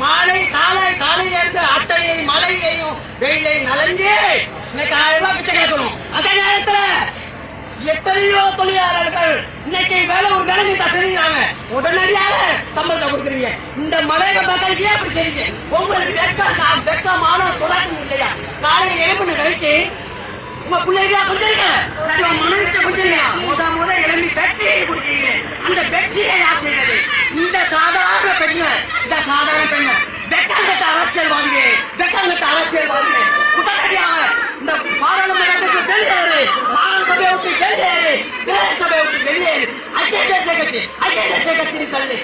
மாலை காலையில இருந்து அட்டையை மழையையும் வெயிலை நலஞ்சு இன்னைக்கு 1000 ரூபாய் பிச்சை கேட்கணும். அதே நேரத்துல எத்தனையோ தொழிலாளர்கள் இன்னைக்கு வேலை ஒரு வேலை செய்யறாங்க, உடனடியாக சம்பளத்தை கொடுக்குறீங்க. இந்த மலைய மக்களுக்கு அப்படி செய்யுங்க. உங்களுக்கு வெக்கமான தொடக்கம் இல்லையா? காலையில எழுப்புன கழிச்சு உங்க பிள்ளைகளா கொஞ்சம் மனைவிட்ட கொஞ்சம் முத எழுப்பி வெட்டியை கொடுக்கீங்க. அந்த வெற்றியை யார் செய்யறது? இந்த சாதாரண பெண்கள், இந்த சாதாரண பெண்கள் வெட்டாங்கட்ட அரசியல்வாதிகள் உடனடியாக இந்த பாராளுமன்றத்துக்கு வெளியேறு, மாநிலசபையை விட்டு வெளியேறு, சபையை விட்டு வெளியேறு, ஐக்கிய தேசிய கட்சி சொல்லி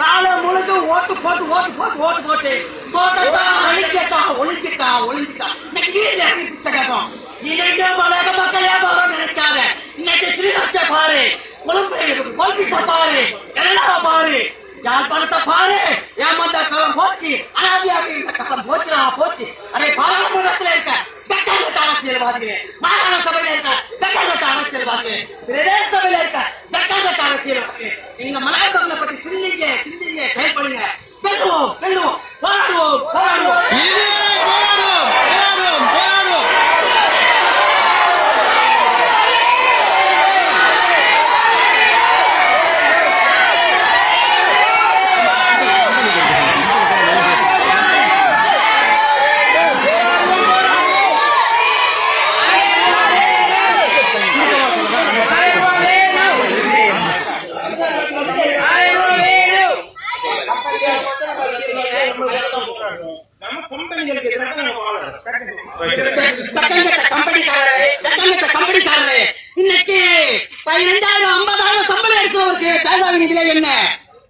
காலம் முழுக்க ஓட்டு போட்டு தோட்டத்தா ஒழிஞ்சிட்டா இன்னைக்கு வீட்டுல பிச்சை கேட்கும். இன்னைக்கு மலையக மக்கள் வியாபாரம் நினைக்காத. இன்னைக்கு கிரீடத்தை பாரு, கொல்பிச பாரு, கனடாவை பாரு, யாழ்ப்பாணத்தை பாரு. ஏமாந்த காலம் போச்சு, அனாதியாக இருந்த காலம் போச்சு. அதே பாராளுமன்றத்தில் இருக்க வெட்டங்கட்ட அரசியல்வாதிகள், மாகாண சபையில இருக்க வெட்டங்கட்ட அரசியல்வாதிகள், பிரதேச சபையில இருக்க வெட்டங்கட்ட அரசியல்வாதிகள், நீங்க மலையகங்களை பத்தி சிந்திங்க, செயல்படுங்க. வெல்லுவோம், போராடுவோம். இன்னைக்கு 15,000 50,000 சம்பளம் எடுக்கிறவருக்கு தேங்காவின் விலை என்ன?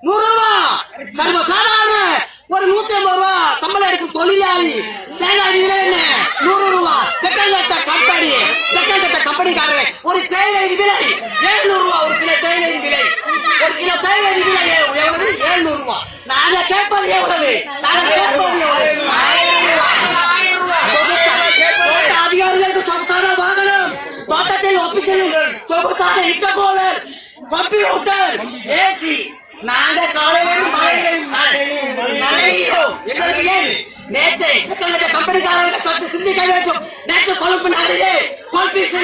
100 ரூபாய். சர்வசாதாரண ஒரு 150 ரூபாய் சம்பளம் எடுக்கும் தொழிலாளி தேங்காவின் விலை என்ன? 100 ரூபாய். வெட்டங்கட்ட கம்பெனிக்காரர் ஒரு தேயிலை விலை 700 ரூபாய். ஒரு கிலோ தேயிலை விலை எவ்வளவு? 700 ரூபாய். நாங்க கேட்பது எவ்வளவு? 1000 ரூபாய். அதிகாரிகளுக்கு சொகுசான வாகனம், தோட்டத்தில் ஒப்பிசலில் சொகுசான இன்டர்கோலர், கம்ப்யூட்டர், ஏசி. நாங்க காலையிலும் எங்களுக்கு ஏன் நேற்று கம்பெனிக்காரர்கள் சற்று சிந்திக்க வேண்டும். நேற்று கொழுப்பு நாளிலே கோல்பீஸ்